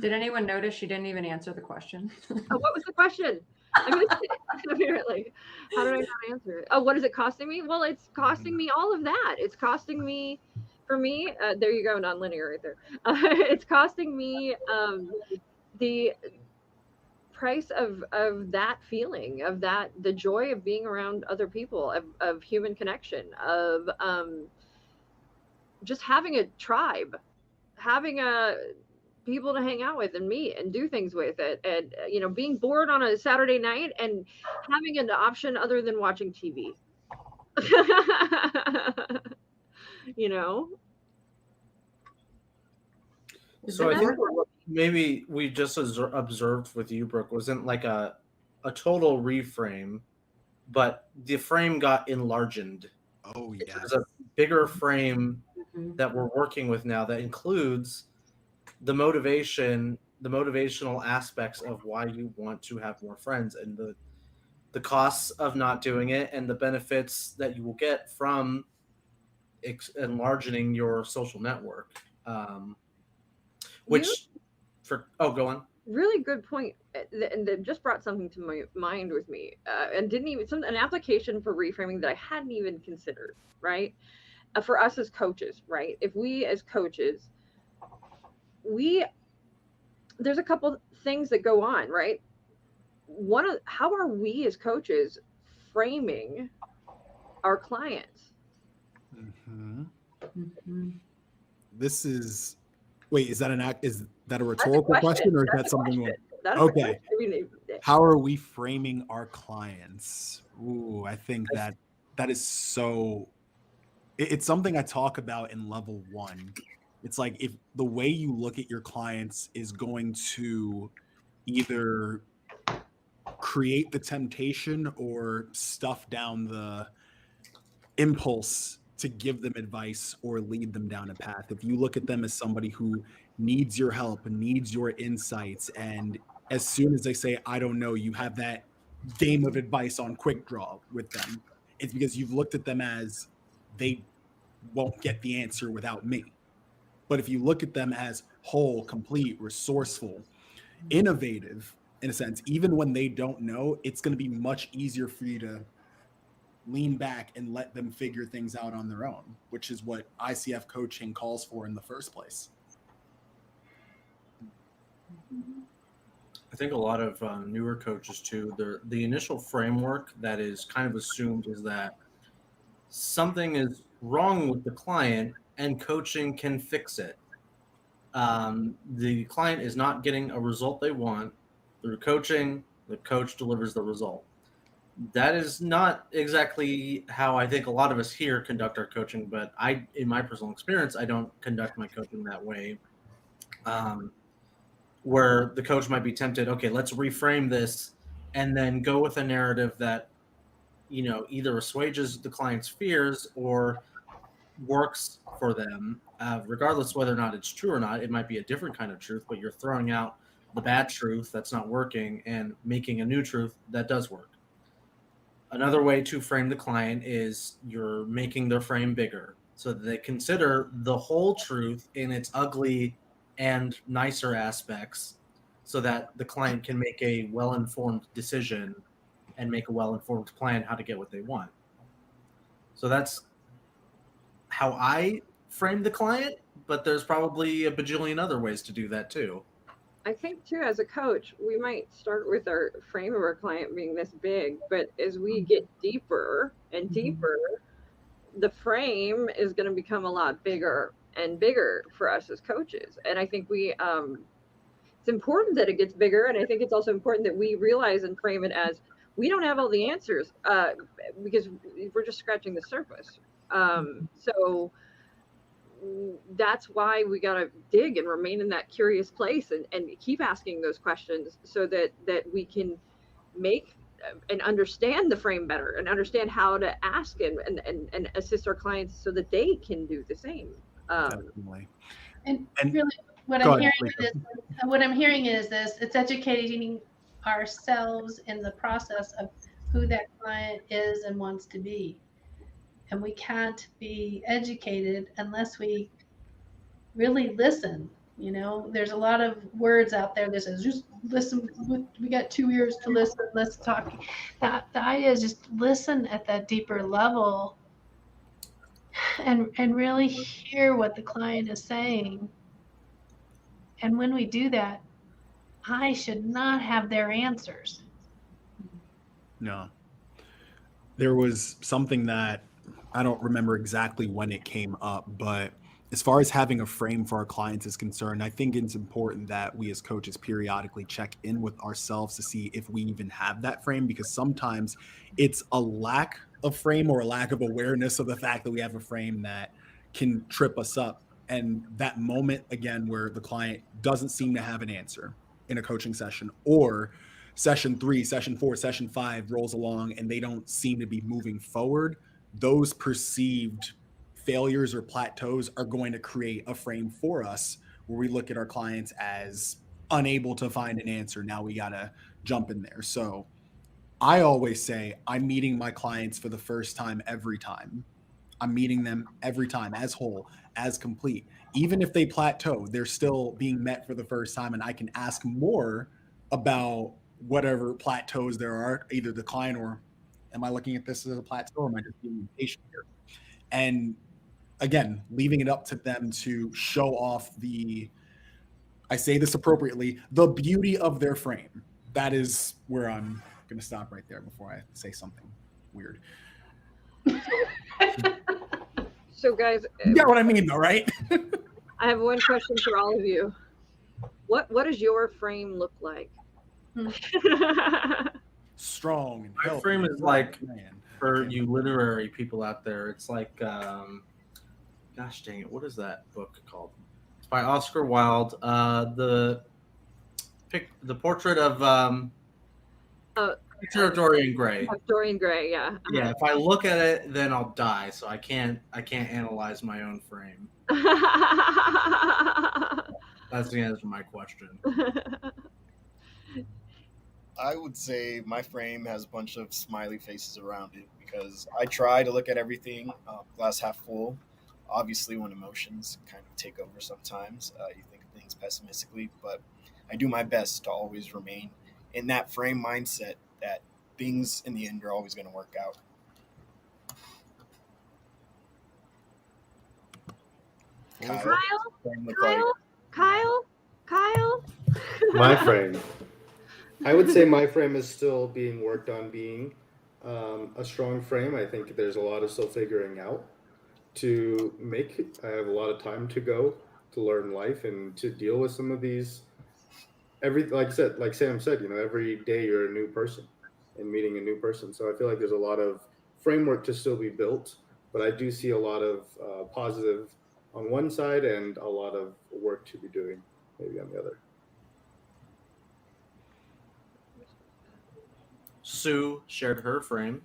Did anyone notice she didn't even answer the question? What was the question? I missed it, apparently. How did I not answer it? Oh, what is it costing me? Well, it's costing me all of that. It's costing me, for me, there you go, nonlinear right there. It's costing me the price of that feeling, of that, the joy of being around other people, of human connection, of just having a tribe, having a people to hang out with and meet and do things with it, and you know, being bored on a Saturday night and having an option other than watching TV. You know. So I think what maybe we just observed with you, Brooke, wasn't like a total reframe, but the frame got enlarged. Oh, yeah. There's a bigger frame Mhm. that we're working with now that includes the motivational aspects of why you want to have more friends, and the costs of not doing it, and the benefits that you will get from enlarging your social network. Go on. Really good point, and that just brought something to my mind with me, and didn't even an application for reframing that I hadn't even considered. Right, for us as coaches, right? If we as coaches, there's a couple things that go on, right? How are we as coaches framing our clients? Mm-hmm. Mhm. This is, wait, is that a rhetorical question, or is that something? Okay. How are we framing our clients? Ooh, I think that is so. It's something I talk about in level 1. It's like, if the way you look at your clients is going to either create the temptation or stuff down the impulse to give them advice or lead them down a path. If you look at them as somebody who needs your help and needs your insights, and as soon as they say, I don't know, you have that game of advice on quick draw with them, it's because you've looked at them as they won't get the answer without me. But if you look at them as whole, complete, resourceful, innovative, in a sense, even when they don't know, it's going to be much easier for you to lean back and let them figure things out on their own, which is what ICF coaching calls for in the first place. I think a lot of newer coaches too, the initial framework that is kind of assumed is that something is wrong with the client and coaching can fix it. The client is not getting a result they want through coaching. The coach delivers the result. That is not exactly how I think a lot of us here conduct our coaching, but in my personal experience, I don't conduct my coaching that way. Where the coach might be tempted, okay, let's reframe this and then go with a narrative that, either assuages the client's fears or works for them, regardless whether or not it's true or not. It might be a different kind of truth, but you're throwing out the bad truth that's not working and making a new truth that does work. Another way to frame the client is you're making their frame bigger so that they consider the whole truth in its ugly and nicer aspects so that the client can make a well-informed decision and make a well-informed plan how to get what they want. So that's how I frame the client, but there's probably a bajillion other ways to do that too. I think too, as a coach, we might start with our frame of our client being this big, but as we get deeper and deeper, the frame is going to become a lot bigger and bigger for us as coaches. And I think it's important that it gets bigger. And I think it's also important that we realize and frame it as we don't have all the answers because we're just scratching the surface. So that's why we got to dig and remain in that curious place and keep asking those questions so that we can make and understand the frame better and understand how to ask and assist our clients so that they can do the same. Definitely. And really what I'm hearing is this: it's educating ourselves in the process of who that client is and wants to be. And we can't be educated unless we really listen. There's a lot of words out there that says, just listen. We got 2 ears to listen. Let's talk. The idea is just listen at that deeper level and really hear what the client is saying. And when we do that, I should not have their answers. No. There was something that I don't remember exactly when it came up, but as far as having a frame for our clients is concerned, I think it's important that we as coaches periodically check in with ourselves to see if we even have that frame, because sometimes it's a lack of frame or a lack of awareness of the fact that we have a frame that can trip us up. And that moment, again, where the client doesn't seem to have an answer in a coaching session, or session 3, session 4, session 5 rolls along and they don't seem to be moving forward, those perceived failures or plateaus are going to create a frame for us where we look at our clients as unable to find an answer. Now we got to jump in there. So I always say I'm meeting my clients for the first time every time. I'm meeting them every time as whole, as complete. Even if they plateau, they're still being met for the first time, and I can ask more about whatever plateaus there are, either the client or am I looking at this as a plateau or am I just being impatient here? And again, leaving it up to them to show off I say this appropriately, the beauty of their frame. That is where I'm going to stop right there before I say something weird. So guys, You get what I mean though, right? I have one question for all of you. What does your frame look like? Strong and My healthy. frame is like, Man. for you literary people out there, it's like, gosh dang it, what is that book called? It's by Oscar Wilde. The portrait of Picture of Dorian Gray. Dorian Gray, yeah. Yeah, if I look at it, then I'll die. So I can't analyze my own frame. That's the answer to my question. I would say my frame has a bunch of smiley faces around it because I try to look at everything glass half full. Obviously, when emotions kind of take over sometimes, you think of things pessimistically, but I do my best to always remain in that frame mindset that things in the end are always going to work out. Kyle? Frame look like- Kyle? My frame. I would say my frame is still being worked on being a strong frame. I think there's a lot of still figuring out to make. I have a lot of time to go to learn life and to deal with some of these. Like Sam said, every day you're a new person and meeting a new person. So I feel like there's a lot of framework to still be built, but I do see a lot of positive on one side and a lot of work to be doing maybe on the other. Sue shared her frame.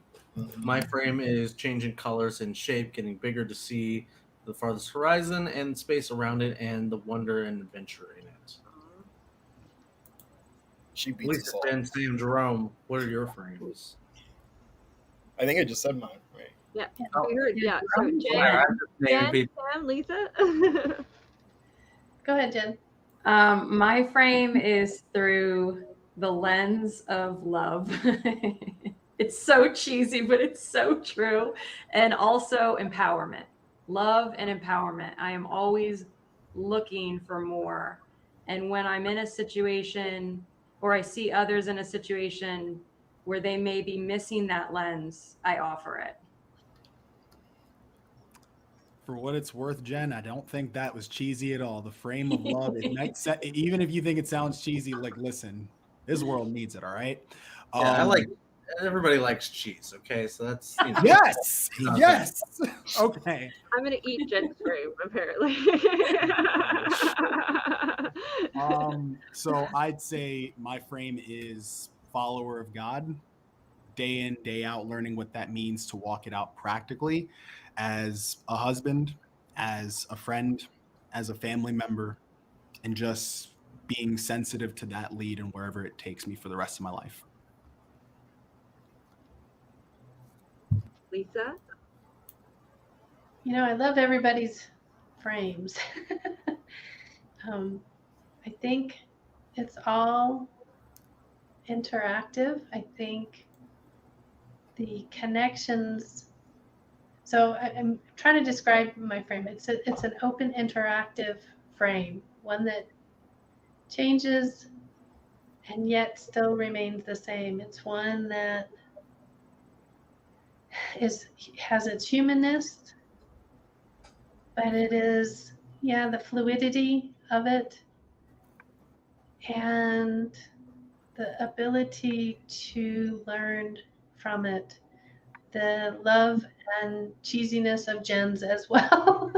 My frame is changing colors and shape, getting bigger to see the farthest horizon and space around it and the wonder and adventure in it. She beats Lisa, us all. Ben, Sam, Jerome, what are your frames? I think I just said mine, right? Yeah, Oh. we heard. Yeah. So Jen, Sam, Lisa. Go ahead, Jen. My frame is through the lens of love. It's so cheesy, but it's so true. And also empowerment, love and empowerment. I am always looking for more. And when I'm in a situation or I see others in a situation where they may be missing that lens, I offer it. For what it's worth, Jen, I don't think that was cheesy at all. The frame of love, even if you think it sounds cheesy, like, listen, this world needs it, all right? Yeah, everybody likes cheese, okay? So that's, Yes! Yes! Okay. I'm going to eat Jen's frame, apparently. So I'd say my frame is follower of God, day in, day out, learning what that means to walk it out practically as a husband, as a friend, as a family member, and just being sensitive to that lead and wherever it takes me for the rest of my life. Lisa? I love everybody's frames. I think it's all interactive. I think the connections. So I'm trying to describe my frame. It's an open, interactive frame, one that changes and yet still remains the same. It's one that has its humanness, but it is, the fluidity of it and the ability to learn from it, the love and cheesiness of Jen's as well.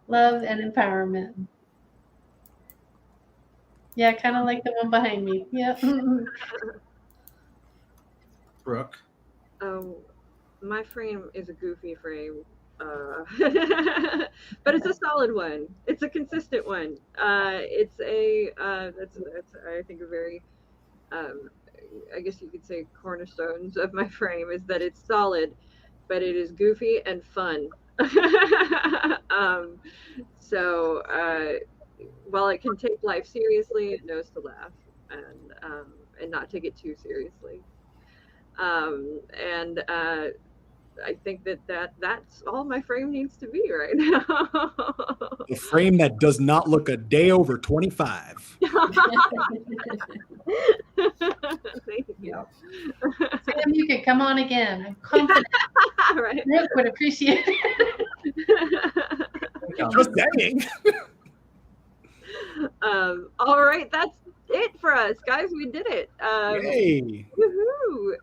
Love and empowerment. Yeah, kind of like the one behind me. Yeah. Brooke? My frame is a goofy frame. But it's a solid one. It's a consistent one. It's that's I think a very I guess you could say cornerstones of my frame is that it's solid, but it is goofy and fun. So while it can take life seriously, it knows to laugh and not take it too seriously. I think that's all my frame needs to be right now. A frame that does not look a day over 25. Thank you. Sam, you could come on again. I'm confident. Right. Brooke would appreciate it. Just saying. All right, that's it for us, guys. We did it. Yay. Woohoo!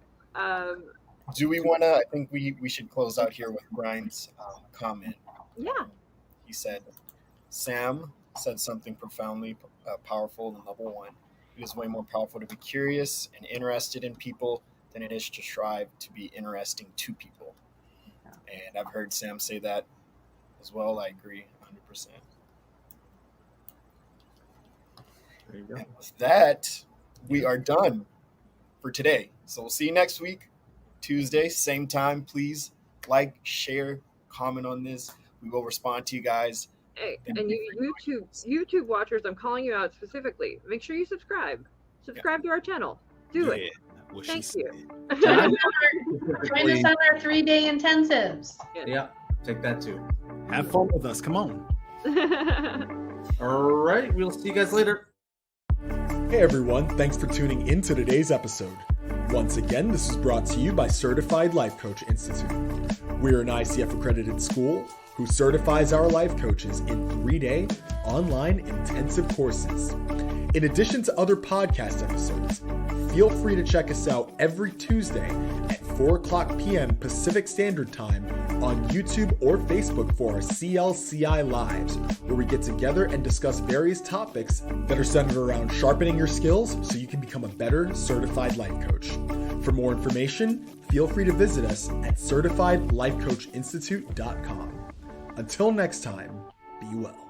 Do we want to? I think we should close out here with Brian's comment. Yeah. He said, Sam said something profoundly powerful in level 1. It is way more powerful to be curious and interested in people than it is to strive to be interesting to people. And I've heard Sam say that as well. I agree 100%. There you go. And with that, we are done for today. So we'll see you next week, Tuesday, same time. Please like, share, comment on this. We will respond to you guys. Hey, and you YouTube watchers, I'm calling you out specifically. Make sure you subscribe. Subscribe to our channel. Do it. What Thank she you. said. Join us on our 3-day intensives. Yeah, take that too. Have fun with us. Come on. All right, we'll see you guys later. Hey everyone, thanks for tuning in to today's episode. Once again, this is brought to you by Certified Life Coach Institute. We're an ICF accredited school who certifies our life coaches in 3-day online intensive courses. In addition to other podcast episodes, feel free to check us out every Tuesday at 4:00 p.m. Pacific Standard Time on YouTube or Facebook for our CLCI Lives, where we get together and discuss various topics that are centered around sharpening your skills so you can become a better certified life coach. For more information, feel free to visit us at certifiedlifecoachinstitute.com. Until next time, be well.